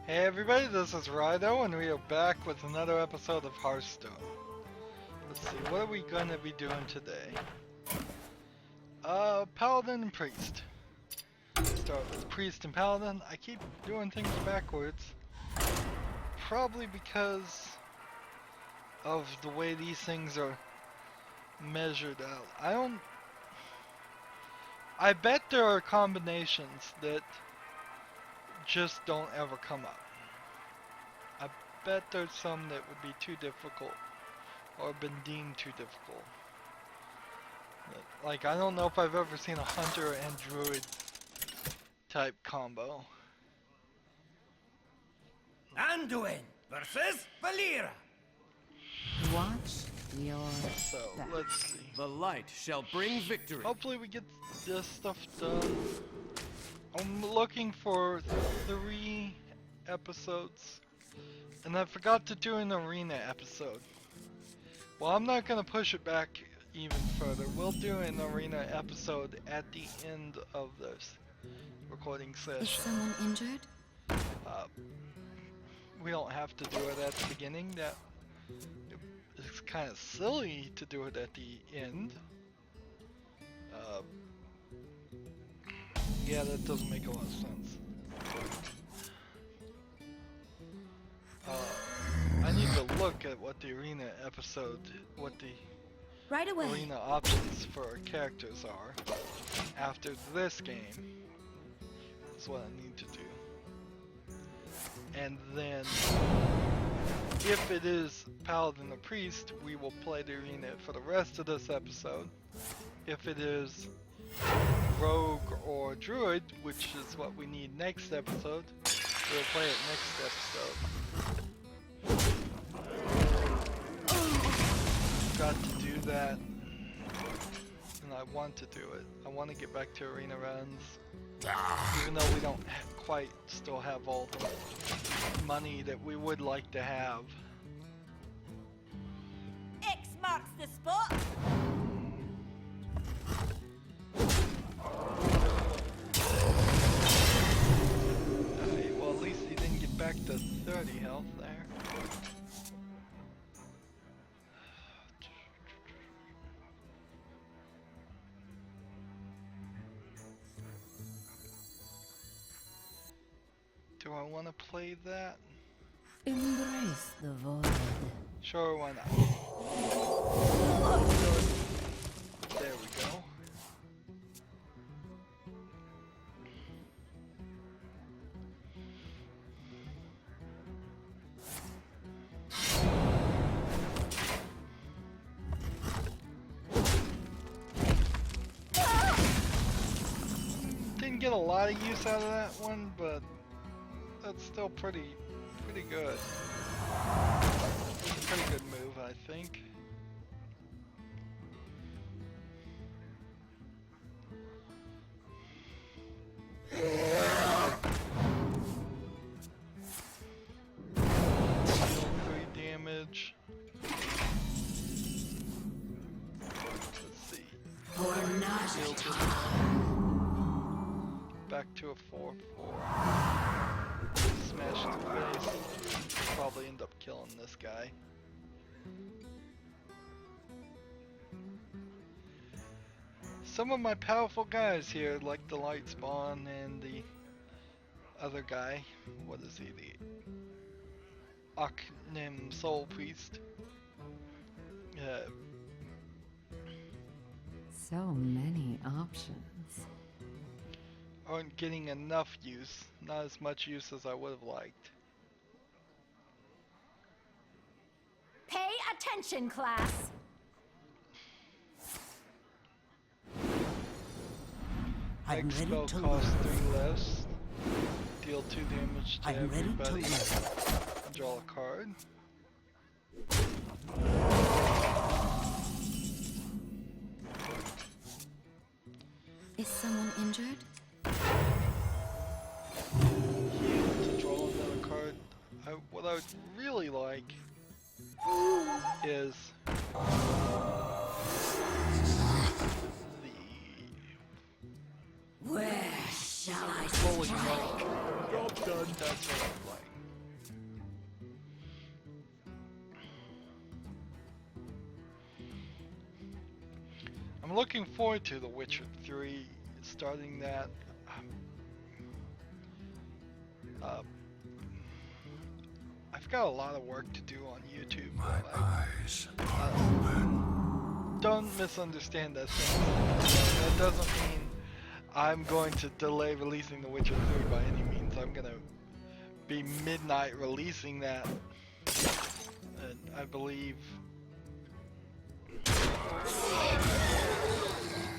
Hey everybody, this is Rydo, and we are back with another episode of Hearthstone. Let's see, what are we going to be doing today? Paladin and Priest. Start with Priest and Paladin. I keep doing things backwards. Probably because of the way these things are measured out. I bet there are combinations that just don't ever come up. I bet there's some that would be too difficult or been deemed too difficult. Like, I don't know if I've ever seen a hunter and druid type combo. Anduin versus Valera. Watch your So, back. let's see. The light shall bring victory. Hopefully we get this stuff done. I'm looking for 3 episodes. And I forgot to do an arena episode. Well, I'm not going to push it back even further. We'll do an arena episode at the end of this recording Is session. someone injured? We don't have to do it at the beginning. It's kind of silly to do it at the end. Yeah, that doesn't make a lot of sense. I need to look at what the arena episode, what the Right away. arena options for our characters are after this game. Is what I need to do. And then, if it is Paladin or Priest, we will play the arena for the rest of this episode. If it is Rogue or Druid, which is what we need next episode, we'll play it next episode. Got to do that, and I want to do it. I want to get back to arena runs, even though we don't quite still have all the money that we would like to have. X marks the spot. Okay, well, at least he didn't get back to 30 health there. Do I want to play that? Embrace the void. Sure, why not? There we go. Didn't get a lot of use out of that one, but that's still pretty good. It's a pretty good move, I think. Deal 3 damage. Let's see. Deal 2. Back to a 4/4. Smash his face. Probably end up killing this guy. Some of my powerful guys here, like the Light Spawn and the other guy. What is he? The Aknim Soul Priest. So many options. Aren't getting enough use. Not as much use as I would have liked. Pay attention, class. I'm Next ready spell to costs learn. 3 less. Deal 2 damage to I'm ready to everybody. learn. Draw a card. Is someone injured? To draw another card. What I would really like is the Where shall I Holy strike? Milk. That's what I'd like. I'm looking forward to The Witcher 3, starting that. I've got a lot of work to do on YouTube. My but eyes are open. don't misunderstand that sentence. That doesn't mean I'm going to delay releasing The Witcher 3 by any means. I'm gonna be midnight releasing that. And I believe.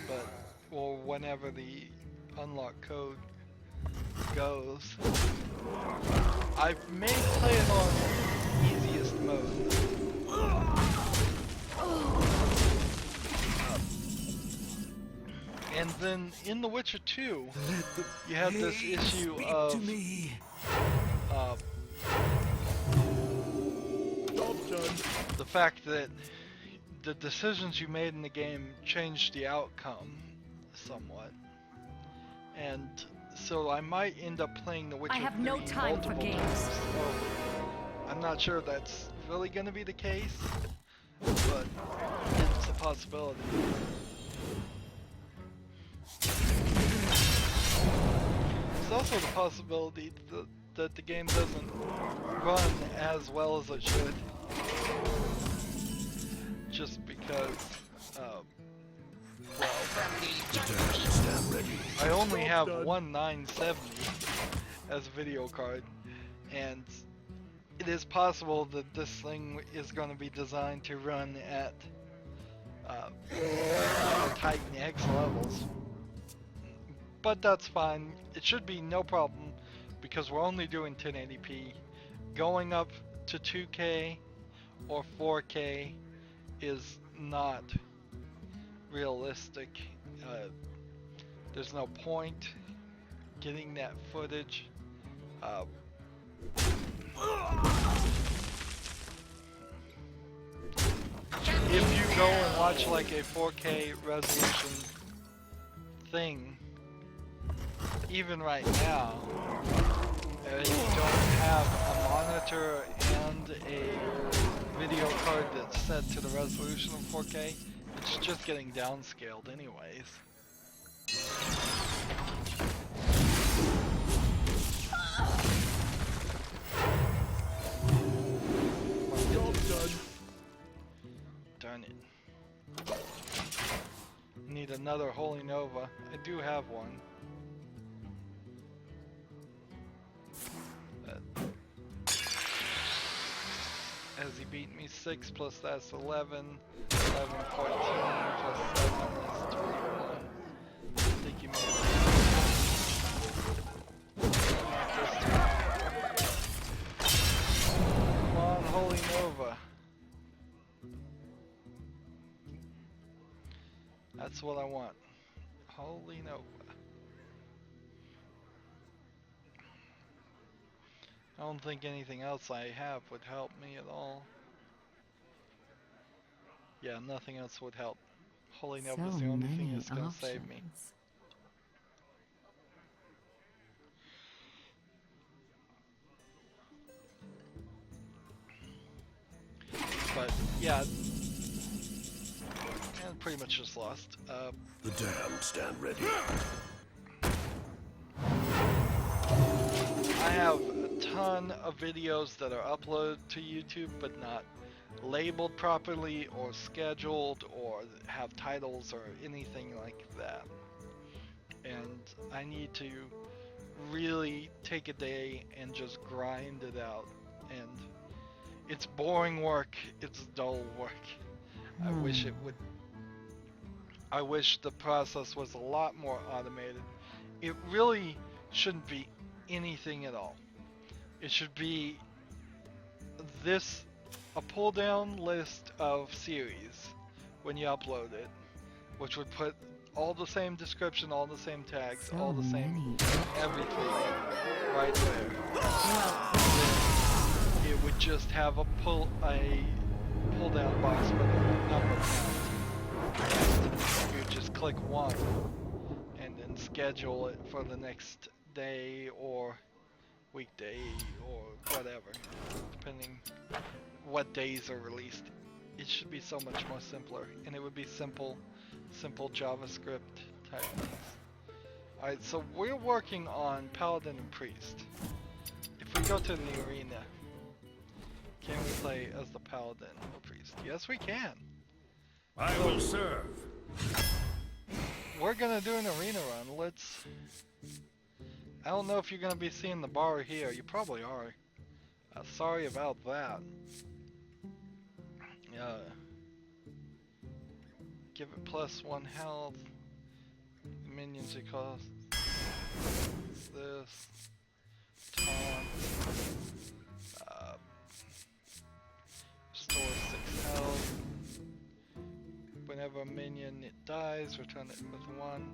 But, or whenever the unlock code goes. I may play it on easiest mode. And then in The Witcher 2, you have this issue of the fact that the decisions you made in the game changed the outcome somewhat. And so I might end up playing The Witcher 3 I have no time for multiple games. times. So I'm not sure that's really going to be the case, but it's a possibility. There's also the possibility that the game doesn't run as well as it should. Just because, Stand ready. I only have one 970 as a video card, and it is possible that this thing is going to be designed to run at Titan X levels. But that's fine. It should be no problem because we're only doing 1080p. Going up to 2K or 4K is not realistic. There's no point getting that footage. If you go and watch like a 4K resolution thing, even right now, you don't have a monitor and a video card that's set to the resolution of 4K, it's just getting downscaled anyways. Darn it. Need another Holy Nova. I do have one. Has he beaten me? 6 plus that's 11. 11, 14 plus 7 is 21. I think you may have. Come on, Holy Nova. That's what I want. Holy Nova. I don't think anything else I have would help me at all. Yeah, nothing else would help. Holy Nova is the only thing that's gonna save me. But yeah, and pretty much just lost. The damned stand ready. I have a ton of videos that are uploaded to YouTube but not labeled properly or scheduled or have titles or anything like that. And I need to really take a day and just grind it out. And it's boring work, it's dull work. I wish it would. I wish the process was a lot more automated. It really shouldn't be anything at all. It should be this, a pull down list of series when you upload it, which would put all the same description, all the same tags, all the same everything right there. It would just have a pull down box with a number count. You would just click 1 and then schedule it for the next day or weekday or whatever, depending what days are released. It should be so much more simpler, and it would be simple simple JavaScript type things. Alright, so we're working on Paladin and Priest. If we go to the arena, can we play as the Paladin or Priest? Yes, we can. I will serve. We're gonna do an arena run. Let's... I don't know if you're gonna be seeing the bar here. You probably are. Sorry about that. Give it +1 health. Minions it costs. This. Taunt. Restore 6 health. Whenever a minion it dies, return it with 1.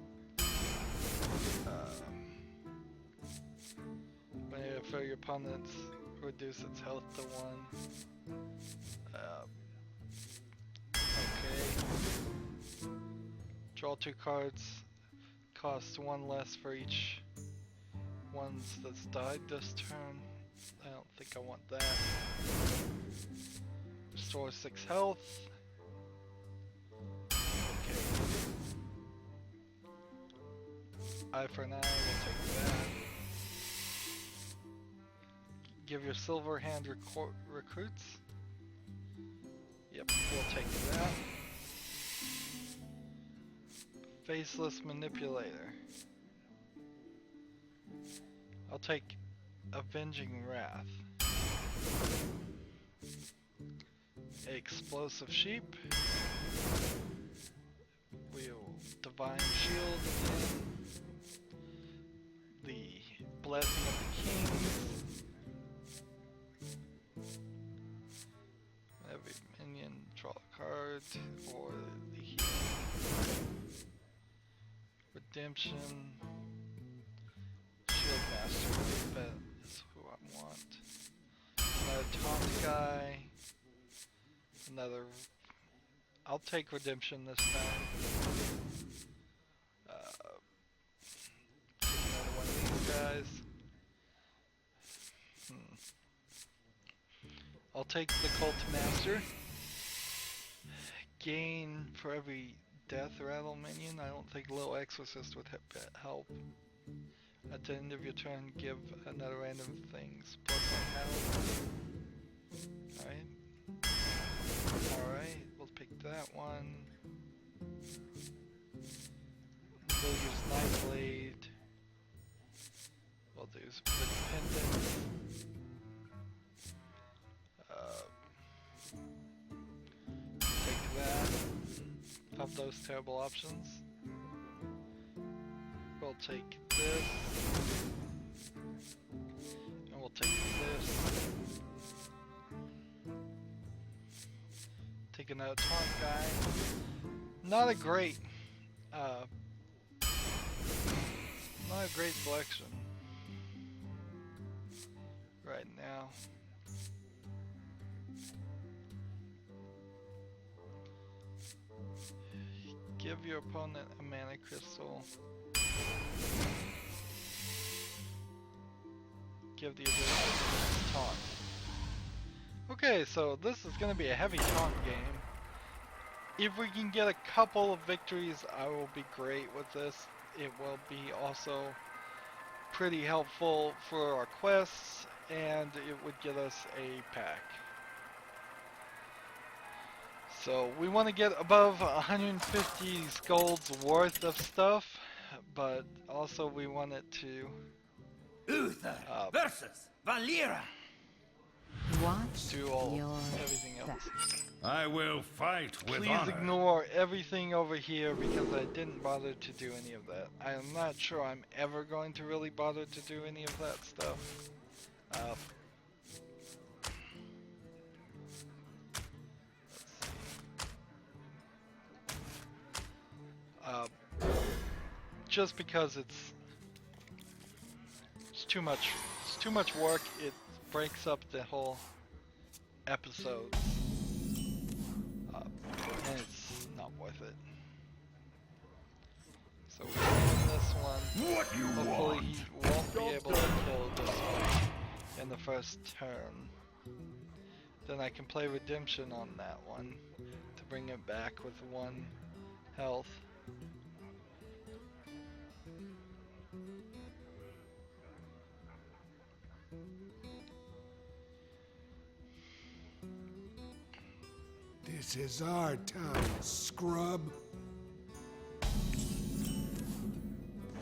Whenever your opponents reduce its health to 1. Okay. Draw 2 cards. Cost 1 less for each ones that's died this turn. I don't think I want that. Restore 6 health. Okay. Eye for an eye, we'll take that. Give your silver hand recruits. Yep, we'll take that. Faceless manipulator. I'll take Avenging Wrath. Explosive Sheep. We'll Divine Shield again. The Blessing of the Kings. Every minion draw a card or the heal. Redemption. Shield Master, I bet is who I want. Another taunt guy. Another. I'll take Redemption this time. Take another one of these guys. I'll take the Cult Master. Gain for every death rattle minion. I don't think Little Exorcist would help. At the end of your turn, give another random things +1 health. Alright, we'll pick that one. We'll use Nightblade. We'll do Split Pendant. Take that. Of those terrible options. We'll take this. And we'll take this. Take another taunt guy. Not a great selection right now. Give your opponent a mana crystal. Give the ability to taunt. Okay, so this is going to be a heavy taunt game. If we can get a couple of victories, I will be great with this. It will be also pretty helpful for our quests, and it would get us a pack. So we want to get above 150 golds worth of stuff, but also we want it to Uther versus Valera. Watch do all your everything else. I will fight with Please honor. ignore everything over here because I didn't bother to do any of that. I am not sure I'm ever going to really bother to do any of that stuff. Just because it's too much. It's too much work. It breaks up the whole episode, and it's not worth it. So we're doing this one. What you Hopefully want? he won't be able to kill this one in the first turn. Then I can play Redemption on that one to bring it back with 1 health. This is our town, scrub.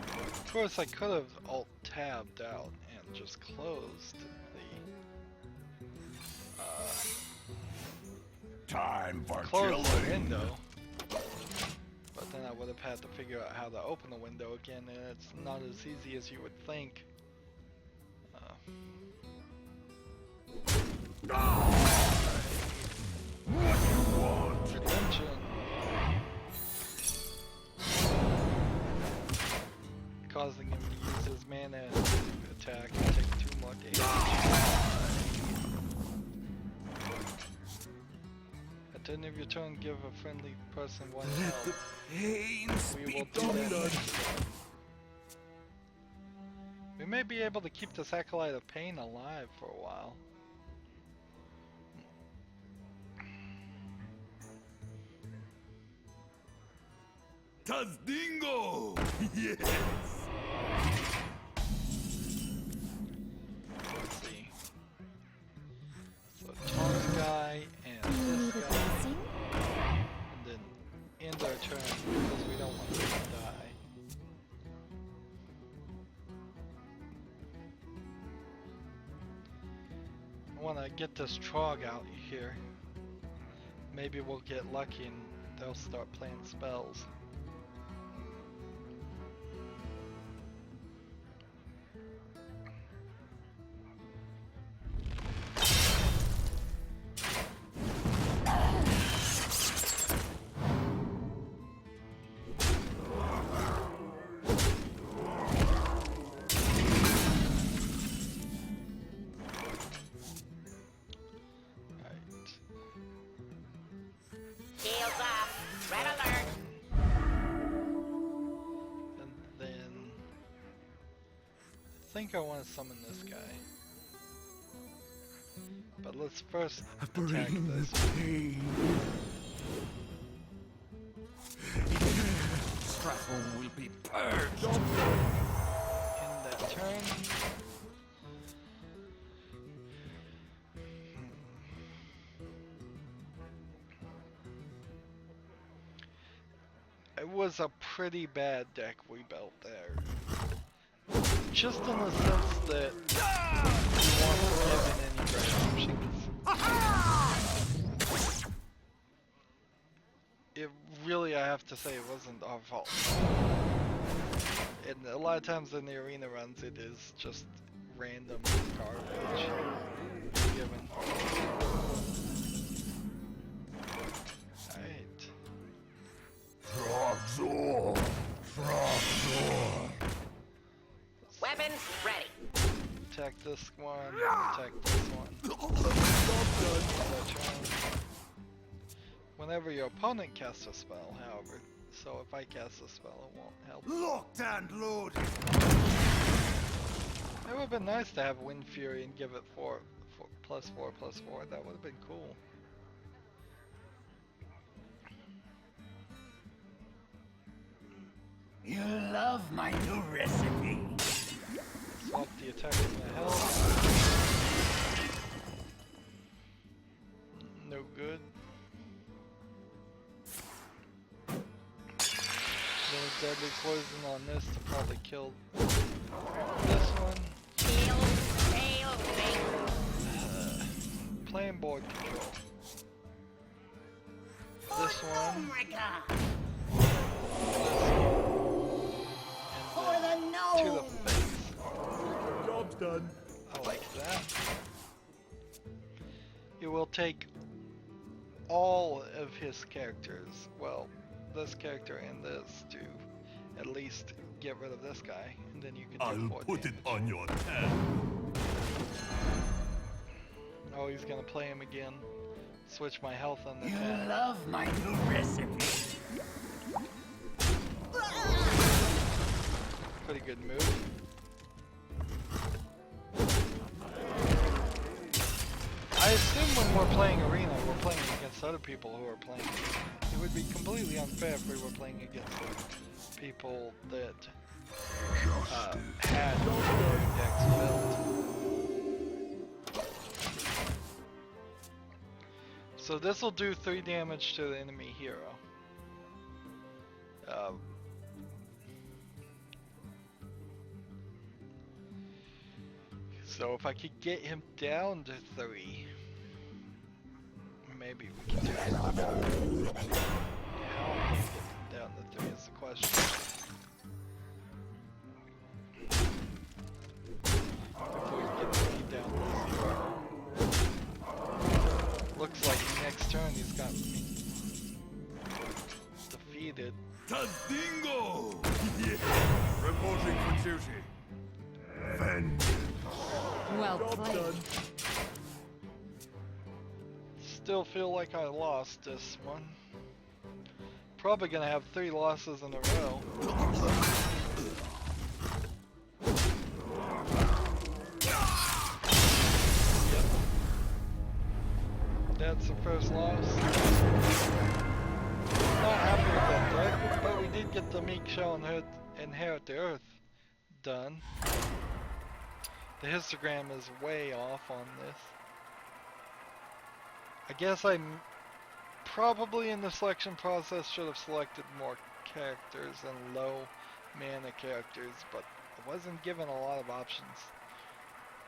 Of course, I could have alt-tabbed out and just closed Time for the killing. window. But then I would have had to figure out how to open the window again, and it's not as easy as you would think. What you want? Redemption. Causing him to use his mana attack and take 2 more damage. At the end of your turn, give a friendly person 1 health. Pains We be will do that done. next time. We may be able to keep this Acolyte of Pain alive for a while. Tazdingo! Yes! Let's see. So Tom's guy and Do you this need a guy. blessing? And then end our turn because we don't want him to die. I want to get this Trog out here. Maybe we'll get lucky and they'll start playing spells. Shields up. Red alert. And then I think I want to summon this guy. But let's first attack Bring this. the pain. Strapple will be purged. In that turn. It was a pretty bad deck we built there. Just in the sense that we weren't given any great options. It really, I have to say, it wasn't our fault. And a lot of times in the arena runs, it is just random garbage given. Alright. Frogzor! Frogzor! Weapons ready. Attack this one, attack this one. Another turn. Whenever your opponent casts a spell, however. So if I cast a spell, it won't help. Locked and loaded. It would have been nice to have Wind Fury and give it +4/+4. That would have been cool. You love my new recipe. Swap the attack and the health. No good. Then deadly poison on this to probably kill this one. Shield. Tail. Playing board control. This Oh one. my god. For And the then to nose. the face. Job's done. I like that. It will take all of his characters, well, this character and this, to at least get rid of this guy, and then you can do I'll 4 put it damage. on your tab. Oh, he's gonna play him again. Switch my health on the You tab. love my new recipe. Pretty good move. I assume when we're playing Arena, we're playing against other people who are playing. It would be completely unfair if we were playing against people that had decks built. So this will do 3 damage to the enemy hero. So if I could get him down to 3, maybe we can do it. How am I gonna get him down to 3 is the question. If we can get the speed down to 0. Looks like next turn he's got me defeated. Tadingo! Yeah. Reporting for duty. Vengeance. Well Job played. done. Still feel like I lost this one. Probably gonna have 3 losses in a row. Yep. That's the first loss. Not happy with that deck, but we did get the Meek shall inherit the earth done. The histogram is way off on this. I guess I probably in the selection process should have selected more characters and low mana characters, but I wasn't given a lot of options.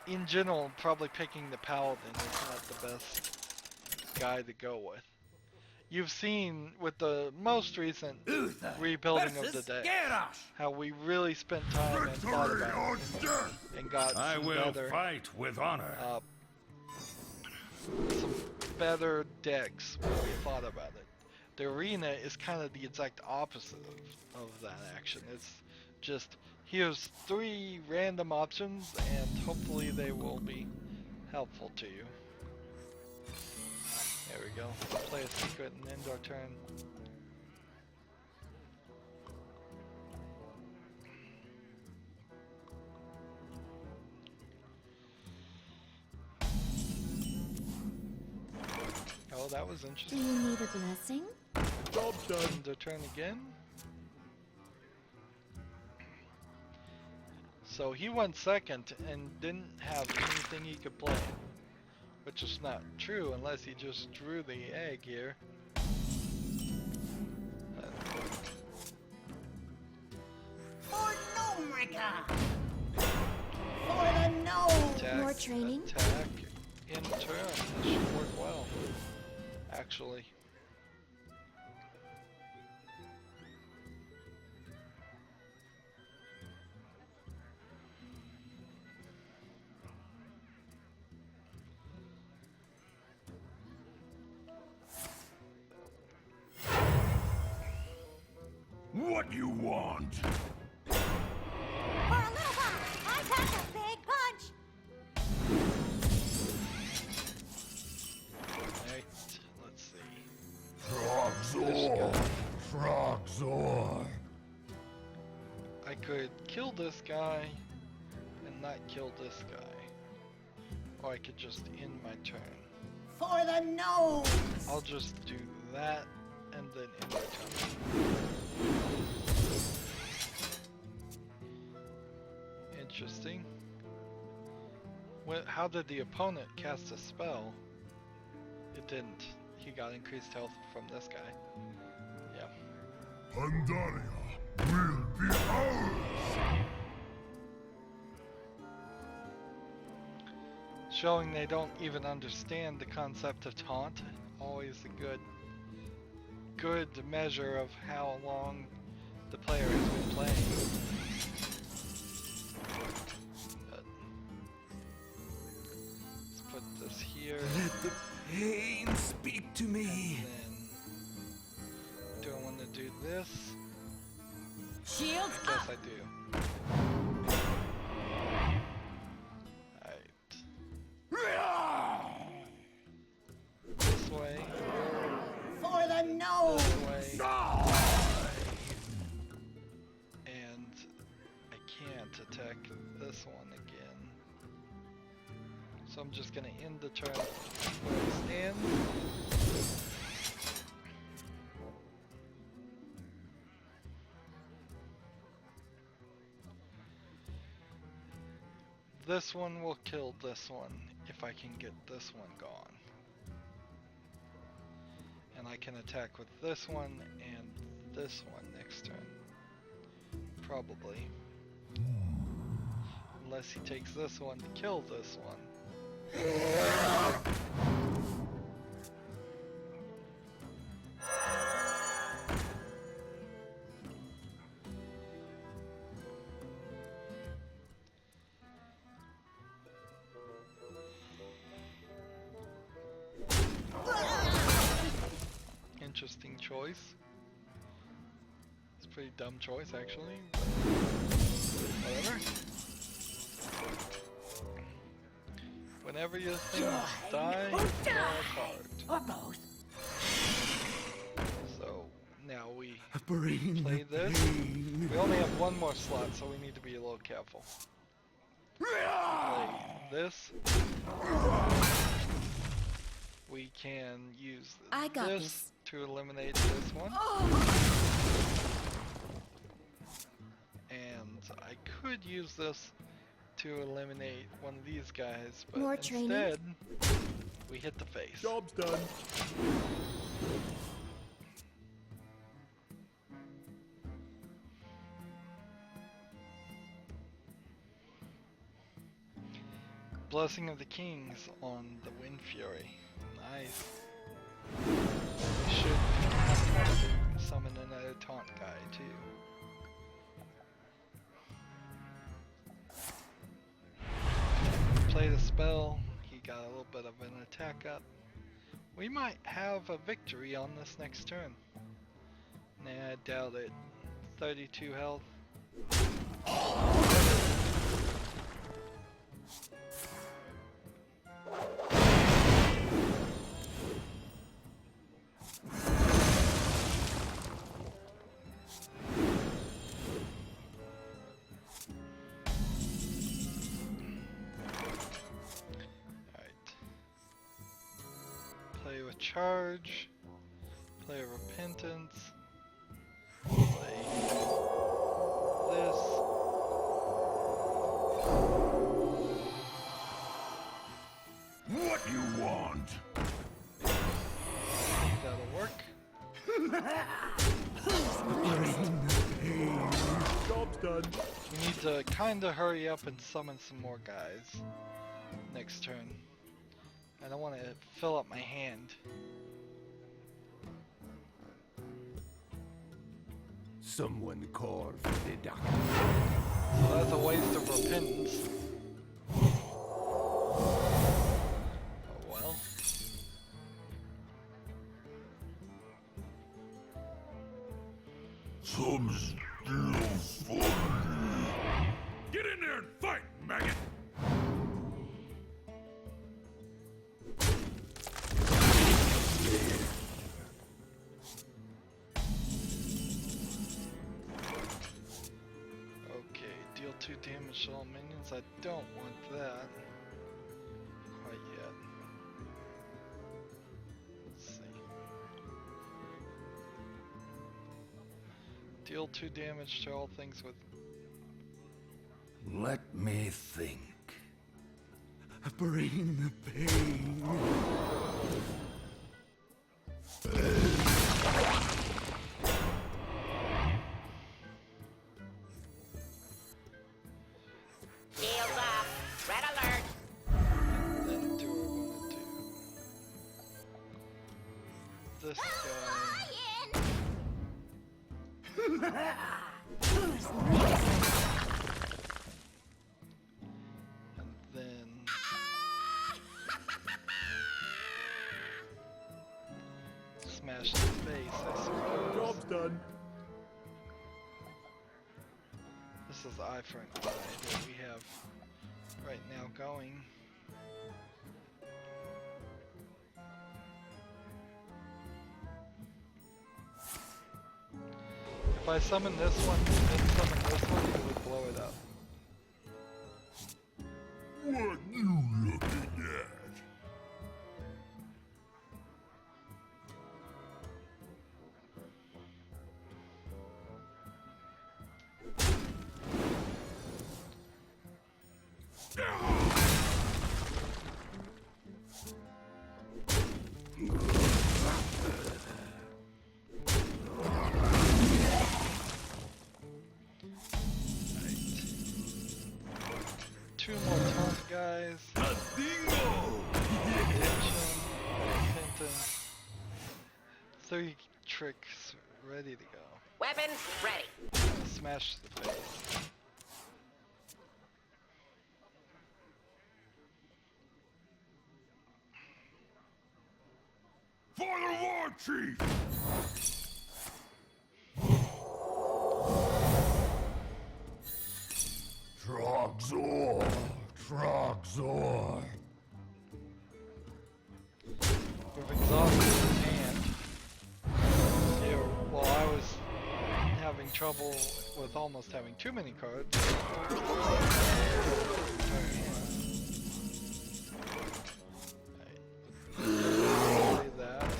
In general, probably picking the paladin is not the best guy to go with. You've seen with the most recent rebuilding of the deck how we really spent time and thought about it and got I some will better, fight with honor. some better decks when we thought about it. The arena is kind of the exact opposite of that action. It's just here's 3 random options and hopefully they will be helpful to you. There we go. Play a secret and end our turn. Oh, that was Do interesting. you need a blessing? Job done. End our turn again. So he went second and didn't have anything he could play. Which is not true unless he just drew the egg here. For Nomrica! For the gnome! Attack, More training? attack, in turn. This should work well. Actually. What you want? For a little while, I pack a big punch! Right, let's see. Frogzor! Frogzor! I could kill this guy and not kill this guy. Or I could just end my turn. For the gnomes! I'll just do that and then end my turn. Interesting. How did the opponent cast a spell? It didn't. He got increased health from this guy. Yeah. Pandaria will be ours! Showing they don't even understand the concept of taunt. Always a good measure of how long the player has been playing. Let's put this here. Let the pain speak to me. Then do I want to do this? Shield Yes, up! I do. Alright. This way. For the gnomes! This way. And I can't attack this one again. So I'm just gonna end the turn where it stands. this one will kill this one if I can get this one gone. And I can attack with this one and this one next turn. Probably. Unless he takes this one to kill this one. Interesting choice. It's a pretty dumb choice actually, but whatever. Whenever your things die, draw a card. Or both. So now we Bring play the this. pain. We only have one more slot, so we need to be a little careful. Play this. We can use I got this this. to eliminate this one. And I could use this to eliminate one of these guys, but More training? instead we hit the face. Job's done. Blessing of the Kings on the Wind Fury. Nice. We should summon another taunt guy too. Play the spell. He got a little bit of an attack up. We might have a victory on this next turn. Nah, I doubt it. 32 health. Play with charge, play repentance, play this. What you want? That'll work. Job's done. We need to kinda hurry up and summon some more guys next turn. I don't want to fill up my hand. Someone call for the doctor. So that's a waste of repentance. Oh well. Some still funny. Get in there and fight, maggot! Okay, deal 2 damage to all minions. I don't want that. Quite yet. Let's see. Deal 2 damage to all things with. Let me think. Bring the pain. Shields up. Red alert. Then do what I want to do. This guy. Who's next? And then smash the face, I suppose. Job's done. This is eye for an eye that we have right now going. If I summon this one and then summon this one, it would blow it up. What you looking at? 3 tricks ready to go. Weapons ready. Smash the face. For the war chief! Trogzor! Trogzor! We've exhausted his hand. Here, while I was having trouble with almost having too many cards. Play that.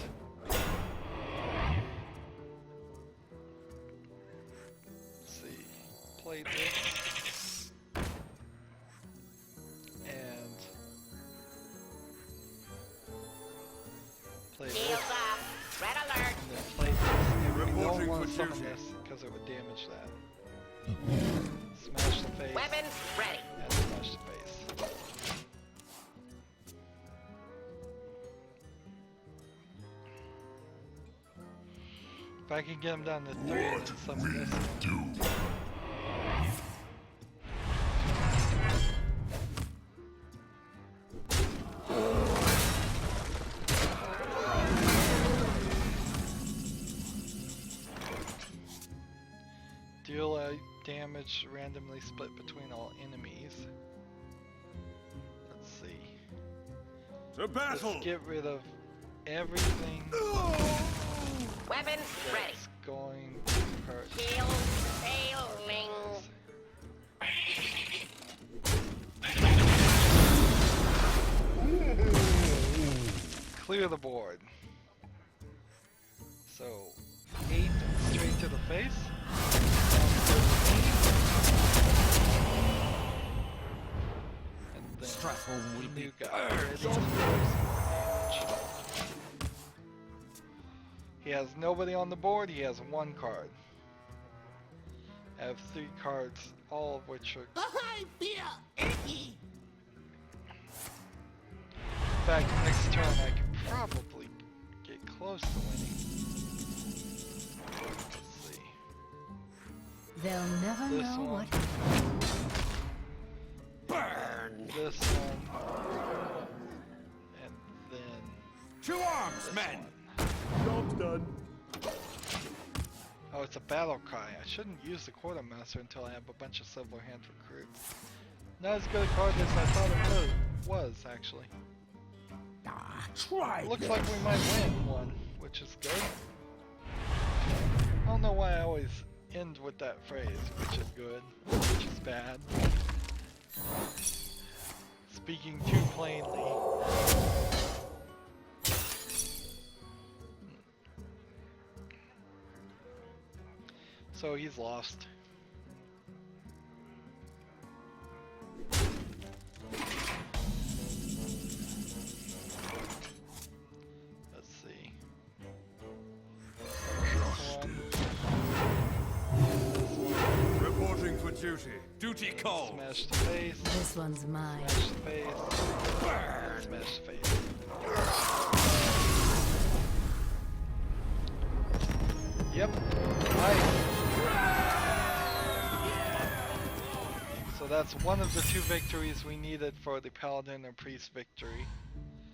Let's see. Play this. And play this. Shields up. Red alert. And then play this. We don't Reporting want to for summon duty. this because it would damage that. Smash the face. Weapons ready. And smash the face. If I can get him down to 3 and then summon this. Deal damage randomly split between all enemies. Let's see. To battle! Let's get rid of everything Weapons ready. that's going to hurt. Shield failing. Clear the board. So, 8 straight to the face. And then the new guy ready to do some damage. He has nobody on the board, he has 1 card. I have 3 cards, all of which are... I feel icky. In fact, next turn I could probably get close to winning. Let's see. They'll never This know one. what. Burn! This one. And then To arms, this men! one. Job's done. Oh, it's a battle cry. I shouldn't use the quartermaster until I have a bunch of silver hand recruits. Not as good a card as I thought it was actually. Try Looks like we might win one, which is good. I don't know why I always end with that phrase, which is good, which is bad. Speaking too plainly. So he's lost. Let's see. Reporting for duty. Duty calls. Smash the face. This one's mine. Smash the face. Burn! Smash the face. Yep. Nice. So that's one of the 2 victories we needed for the Paladin and Priest victory.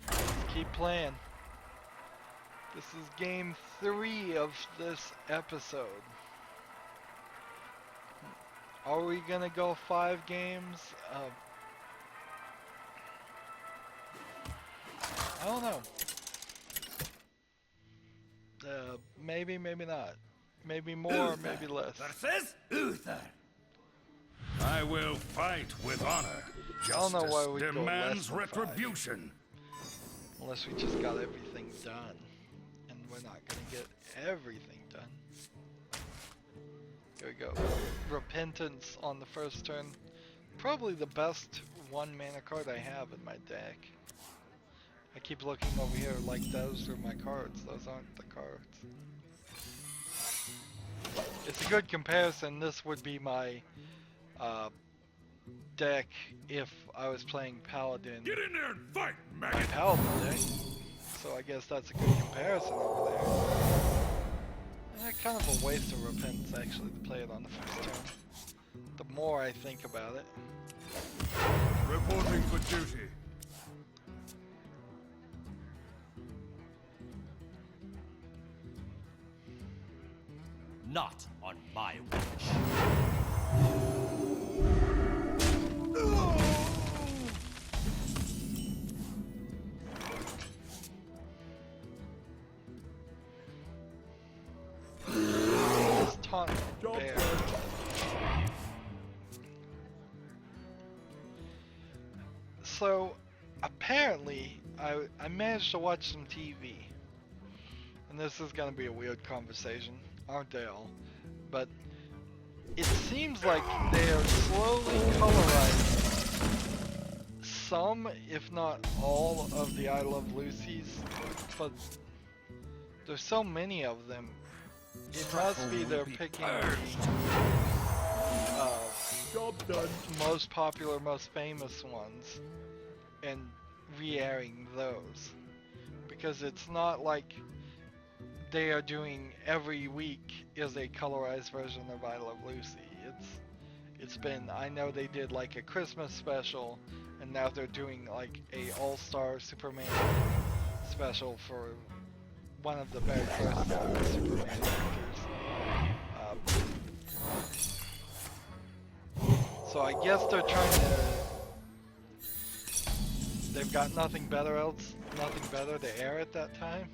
Let's keep playing. This is game 3 of this episode. Are we gonna go 5 games? I don't know. Maybe, maybe not. Maybe more, maybe less. Versus Uther. I will fight with honor. don't know why Justice we'd go demands less than 5. retribution. Unless we just got everything done. And we're not gonna get everything done. Here we go. Repentance on the first turn. Probably the best 1 mana card I have in my deck. I keep looking over here like those are my cards. Those aren't the cards. It's a good comparison. This would be my deck if I was playing Paladin. Get in there and fight, My maggot! Paladin deck. So I guess that's a good comparison over there. Kind of a waste of repentance actually to play it on the first turn. The more I think about it. Reporting for duty. Not on my watch. This taunt bear. So apparently I managed to watch some TV. And this is gonna be a weird conversation, aren't they all? But it seems like they are slowly colorizing some, if not all, of the I Love Lucy's, but there's so many of them. It must be they're picking the Job done. most popular, most famous ones and re-airing those. Because it's not like they are doing every week is a colorized version of I Love Lucy. It's been, I know they did like a Christmas special, and now they're doing like a All-Star Superman special for one of the very first Superman characters. So I guess they're trying to, they've got nothing better to air at that time,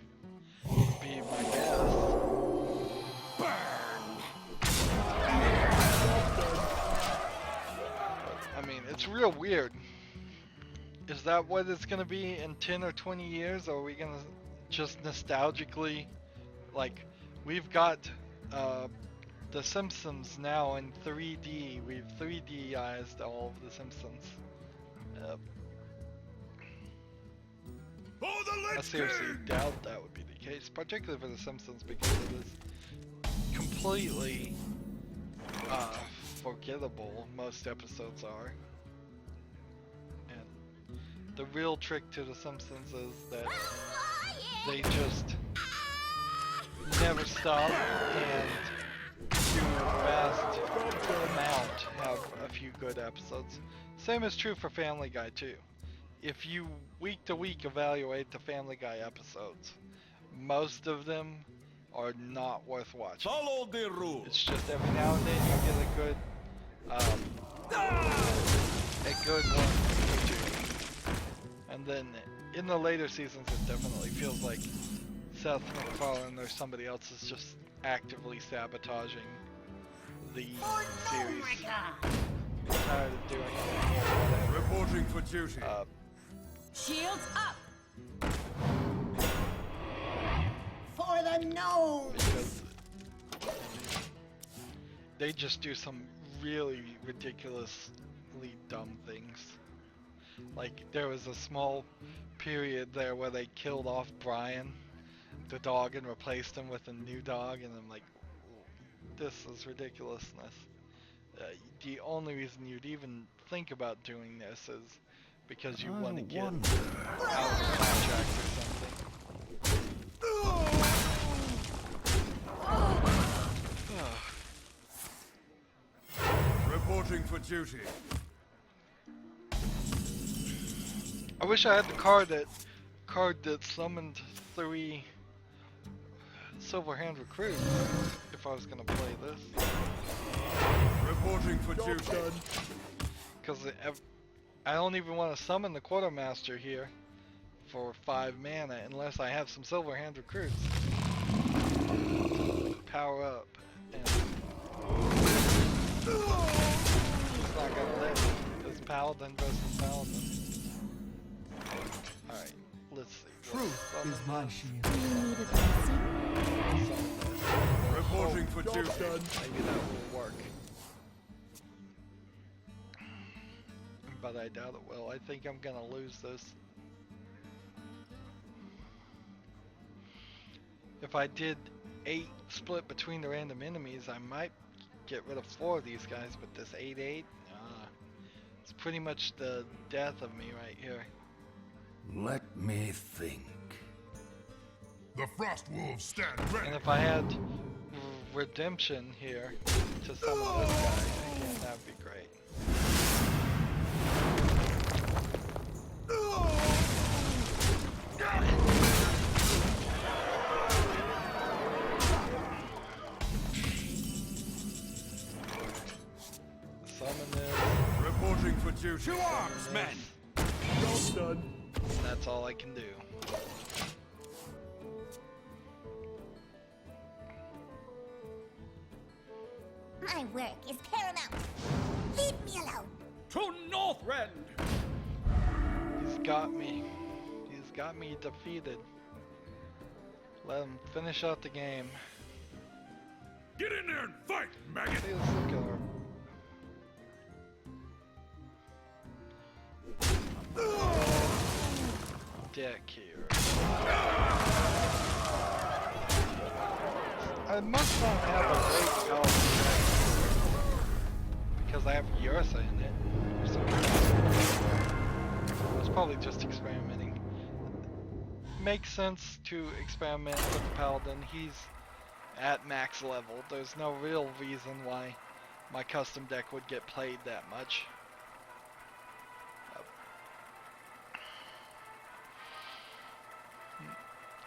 would be my guess. I mean, it's real weird. Is that what it's gonna be in 10 or 20 years? Or are we gonna just nostalgically, like, we've got The Simpsons now in 3D. We've 3D'ized all of The Simpsons. I seriously doubt that would be the case, particularly for The Simpsons, because it is completely forgettable. Most episodes are. And the real trick to The Simpsons is that they just never stop and to a vast amount have a few good episodes. Same is true for Family Guy too. If you week to week evaluate the Family Guy episodes, most of them are not worth watching. Follow the rules. It's just every now and then you get a good one or two. And then in the later seasons it definitely feels like Seth MacFarlane or somebody else is just actively sabotaging the series. I'm tired of doing it or whatever. Reporting for duty. Shields up! For the gnome! Because they just do some really ridiculously dumb things. Like, there was a small period there where they killed off Brian, the dog, and replaced him with a new dog, and I'm like, this is ridiculousness. The only reason you'd even think about doing this is because you want to get out of the contract or something. Reporting for duty. I wish I had the card that summoned 3 Silverhand recruits if I was gonna play this. Reporting for duty. Because I don't even want to summon the Quartermaster here for 5 mana unless I have some Silverhand recruits. Power up. And he's not gonna let me. Because Paladin versus Paladin. Alright, let's see. Truth is my shield. Do you need a blessing? Reporting for duty. Maybe that will work. But I doubt it will. I think I'm gonna lose this. If I did 8 split between the random enemies, I might get rid of 4 of these guys, but this 8-8, it's pretty much the death of me right here. Let me think. The frost wolves stand ready. And if I had redemption here to summon this guy, again, that would be great. Summon this. Reporting for duty. To arms, men! Job done. That's all I can do. My work is paramount. Leave me alone. To Northrend! He's got me. He's got me defeated. Let him finish out the game. Get in there and fight, maggot! See, let's look at her. Dick here. I must not have a great health because I have Ursa in it. So I was probably just experimenting. Makes sense to experiment with the Paladin. He's at max level. There's no real reason why my custom deck would get played that much.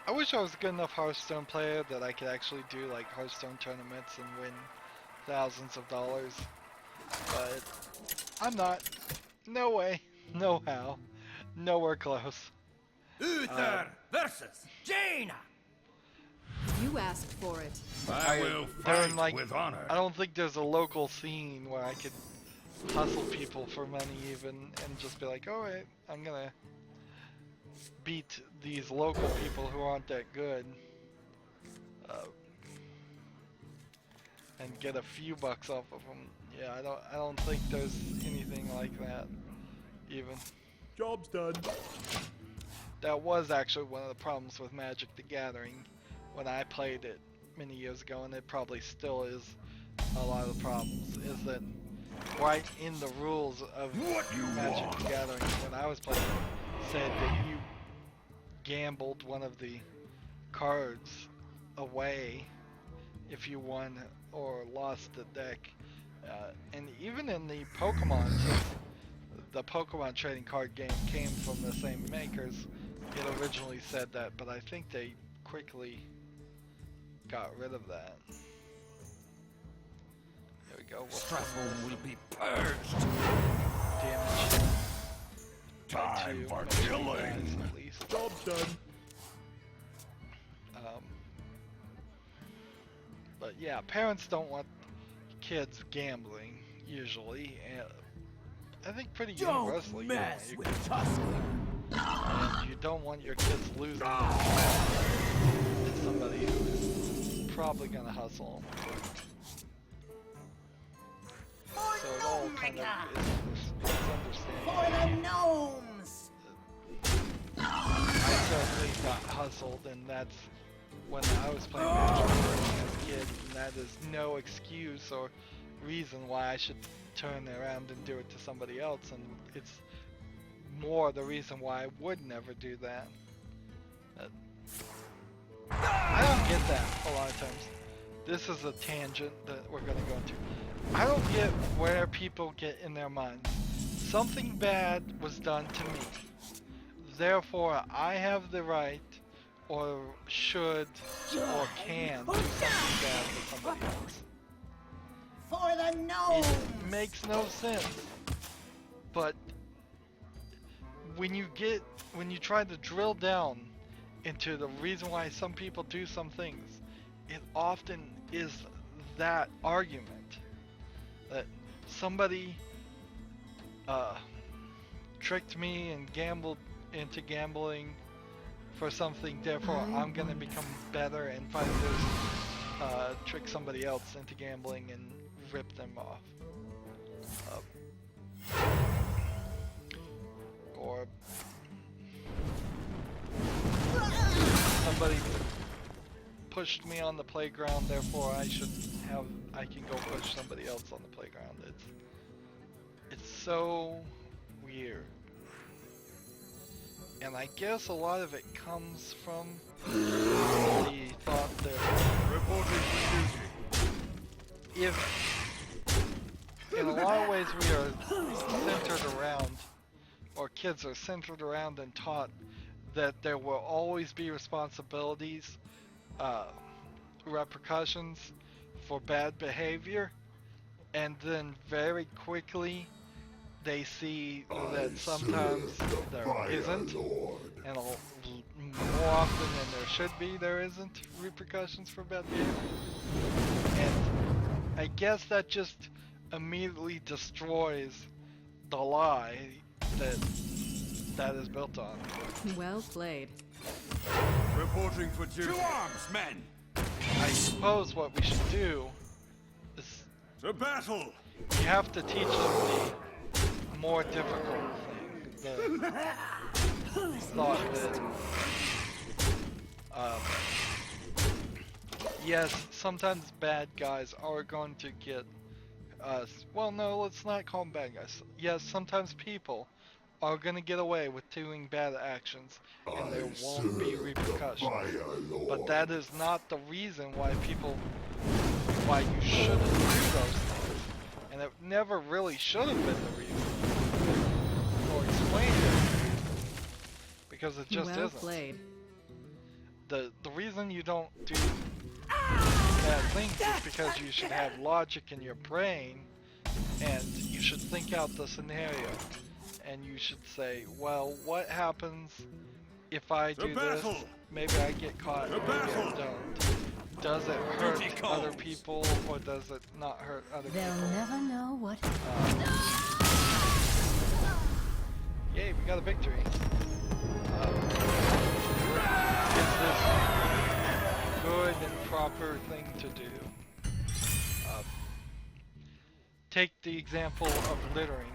I wish I was a good enough Hearthstone player that I could actually do like Hearthstone tournaments and win thousands of dollars. But I'm not. No way. No how. Nowhere close. Uther versus Jaina! You asked for it. I will They're fight like, with honor. I don't think there's a local scene where I could hustle people for money even and just be like, alright, I'm gonna beat these local people who aren't that good and get a few bucks off of them. Yeah, I don't think there's anything like that even. Job's done. That was actually one of the problems with Magic the Gathering when I played it many years ago, and it probably still is a lot of the problems, is that right in the rules of Magic the Gathering when I was playing it, said that you gambled one of the cards away if you won or lost the deck. And even in the Pokemon, since the Pokemon trading card game came from the same makers, it originally said that, but I think they quickly got rid of that. There we go. We'll Strathmore will be purged! damage Time for maybe killing. guys at least. Job's done. But yeah, parents don't want kids gambling usually, and I think pretty universally. Don't mess you with Tuskling! and you don't want your kids losing to somebody who's probably gonna hustle them. So it all kind of is For understandable. the gnomes! I certainly got hustled, and that's when I was playing Magic as a kid, and that is no excuse or reason why I should turn around and do it to somebody else, and it's more the reason why I would never do that. I don't get that a lot of times. This is a tangent that we're going to go into. I don't get where people get in their minds. Something bad was done to me. Therefore, I have the right, or should, or can do something bad to somebody else. For the gnomes! It makes no sense. But when you try to drill down into the reason why some people do some things, it often is that argument that somebody tricked me and gambled into gambling for something, therefore I'm gonna become better and find this trick somebody else into gambling and rip them off. Or somebody pushed me on the playground, therefore I can go push somebody else on the playground. It's so weird. And I guess a lot of it comes from the thought that Reporting for duty. if, in a lot of ways, we are centered around, or kids are centered around and taught that there will always be responsibilities, repercussions for bad behavior, and then very quickly they see that sometimes there isn't, and more often than there should be, there isn't repercussions for bad behavior. And I guess that just immediately destroys the lie that is built on. Well played. Reporting for duty. To arms, men! I suppose what we should do is To battle! you have to teach them the more difficult thing. The thought that, yes, sometimes bad guys are going to get us. Well, no, let's not call them bad guys. Yes, sometimes people are going to get away with doing bad actions, and there won't be repercussions. But that is not the reason why you shouldn't do those things. And it never really should have been the reason, or explained it, because it just Well isn't. played. The reason you don't do bad things is because you should have logic in your brain, and you should think out the scenario. And you should say, well, what happens if I do this? Maybe I get caught, maybe I don't. Does it hurt other people, or does it not hurt other They'll people? never know what. Yay, we got a victory. Is this good and proper thing to do? Take the example of littering.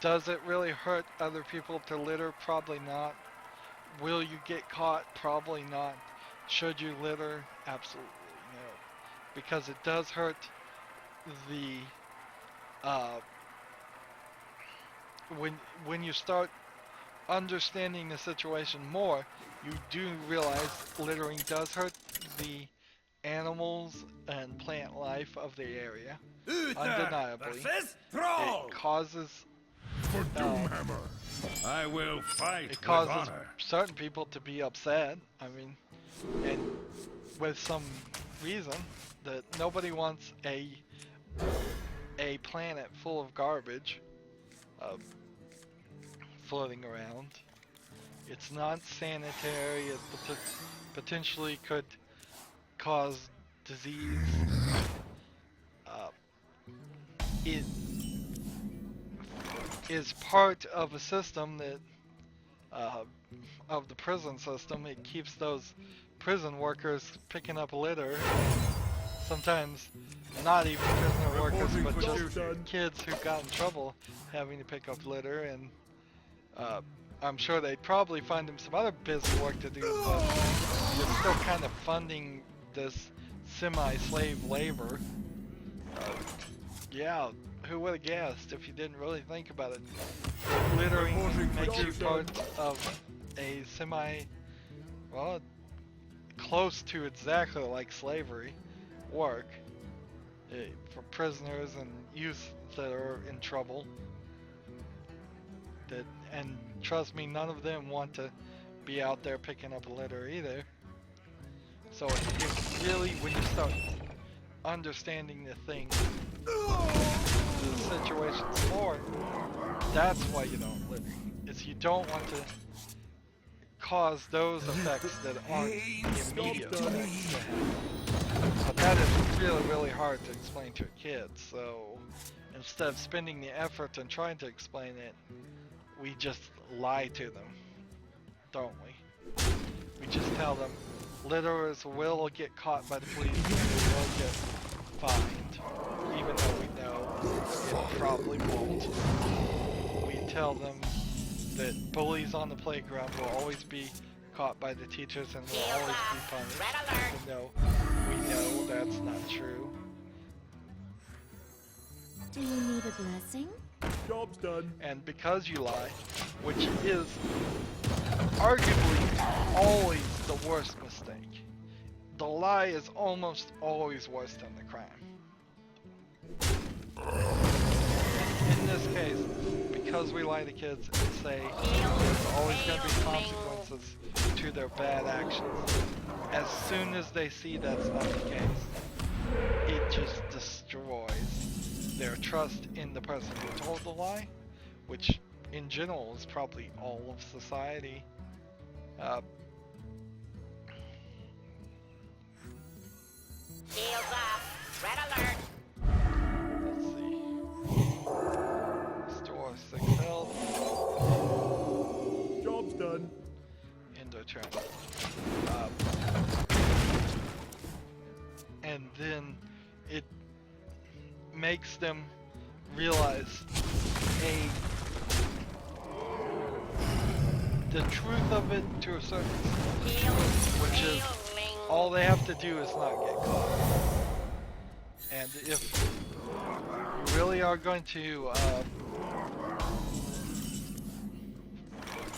Does it really hurt other people to litter? Probably not. Will you get caught? Probably not. Should you litter? Absolutely no. Because it does hurt the when you start understanding the situation more, you do realize littering does hurt the animals and plant life of the area. Undeniably. It causes For Doomhammer! I will fight it causes with honor. certain people to be upset. I mean, and with some reason that nobody wants a planet full of garbage floating around. It's not sanitary. It potentially could cause disease. It is part of a system that of the prison system. It keeps those prison workers picking up litter. Sometimes not even prisoner workers, but just kids who got in trouble having to pick up litter. And I'm sure they'd probably find them some other busy work to do, but you're still kind of funding this semi-slave labor. Yeah, who would have guessed if you didn't really think about it? Littering makes you part of a well, close to exactly like slavery work for prisoners and youth that are in trouble. And trust me, none of them want to be out there picking up litter either. So it really, when you start understanding the thing, the situations more, that's why you don't litter. Is you don't want to cause those effects that aren't the immediate effects to have. But that is really, really hard to explain to a kid. So instead of spending the effort and trying to explain it, we just lie to them, don't we? We just tell them litterers will get caught by the police and they will get fined, even though we know it probably won't. We tell them that bullies on the playground will always be caught by the teachers and will always be punished, even though we know that's not true. Do you need a blessing? Job's done. And because you lie, which is arguably always the worst mistake, the lie is almost always worse than the crime. In this case, because we lie to kids and say there's always going to be consequences to their bad actions, as soon as they see that's not the case, it just destroys their trust in the person who told the lie, which in general is probably all of society. Shields up. Red alert. Let's see. Store 6 health. Job's done. Endo trap. And then it makes them realize the truth of it to a certain extent, which is all they have to do is not get caught. And if you really are going to,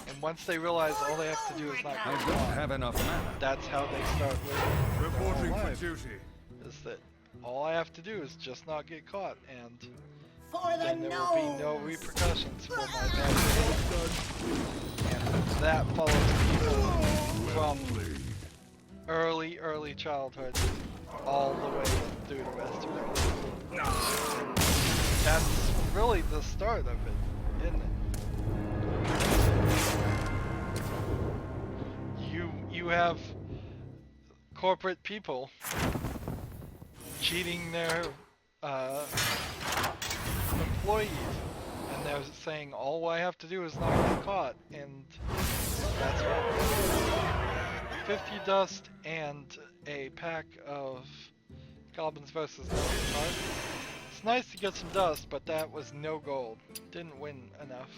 and once they realize all they have to do is not get I don't caught, have enough mana. that's how they start living Reporting their for whole life, duty. is that all I have to do is just not get caught, and For the then there will be no gnomes. repercussions for my bad behavior. And that follows people from early childhood all the way through the rest of their life. That's really the start of it, isn't it? You have corporate people cheating their employees, and they're saying all I have to do is not get caught, and that's wrong. 50 dust and a pack of Goblins vs. Gnomes cards. It's nice to get some dust, but that was no gold. Didn't win enough.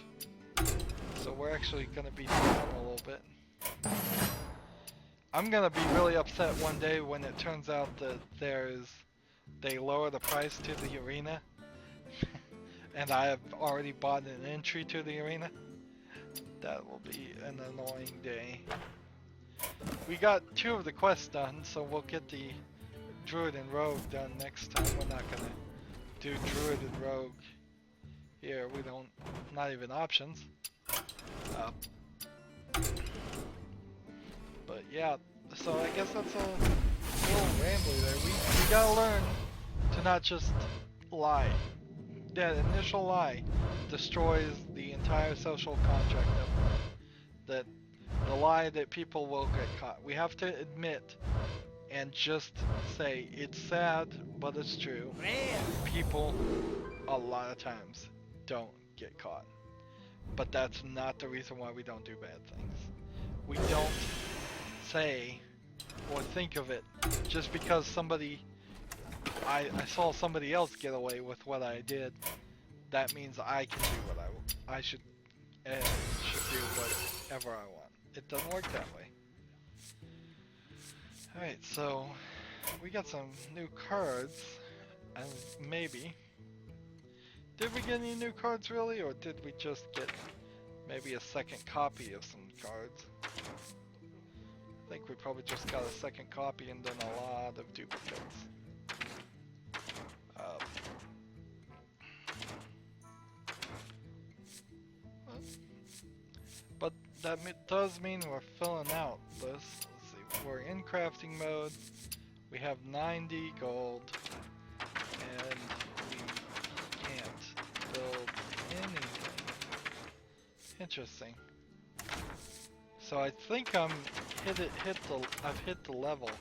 So we're actually gonna be down a little bit. I'm gonna be really upset one day when it turns out that they lower the price to the arena and I have already bought an entry to the arena. That will be an annoying day. We got 2 of the quests done, so we'll get the Druid and Rogue done next time. We're not gonna do Druid and Rogue here. We don't, not even options. But yeah, so I guess that's a little rambly there. We gotta learn to not just lie. That initial lie destroys the entire social contract of it. That the lie that people will get caught. We have to admit and just say it's sad, but it's true. People a lot of times don't get caught. But that's not the reason why we don't do bad things. We don't say or think of it just because I saw somebody else get away with what I did. That means I can do what I should do whatever I want. It doesn't work that way. Alright, so we got some new cards, and maybe. Did we get any new cards really, or did we just get maybe a second copy of some cards? I think we probably just got a second copy and then a lot of duplicates. But that does mean we're filling out this. Let's see, we're in crafting mode. We have 90 gold, and we can't build anything. Interesting. So I think I've hit the level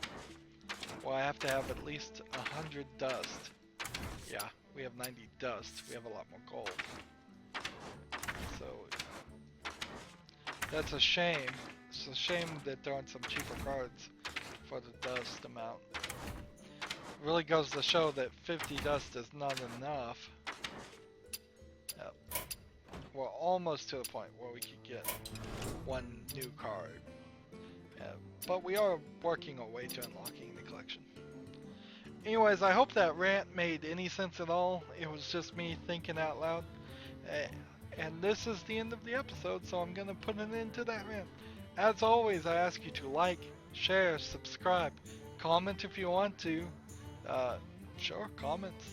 where I have to have at least 100 dust. Yeah, we have 90 dust. We have a lot more gold. So that's a shame. It's a shame that there aren't some cheaper cards for the dust amount. It really goes to show that 50 dust is not enough. Yep. We're almost to the point where we could get one new card. But we are working our way to unlocking the collection. Anyways, I hope that rant made any sense at all. It was just me thinking out loud And this is the end of the episode, so I'm gonna put an end to that rant. As always, I ask you to like, share, subscribe, comment if you want to. Sure, comments.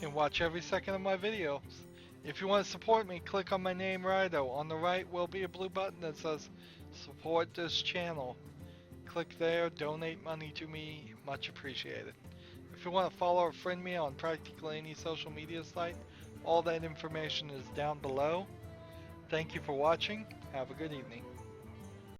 And watch every second of my videos. If you want to support me, click on my name, Rydo. On the right will be a blue button that says support this channel. Click there, donate money to me, much appreciated. If you want to follow or friend me on practically any social media site, all that information is down below. Thank you for watching. Have a good evening.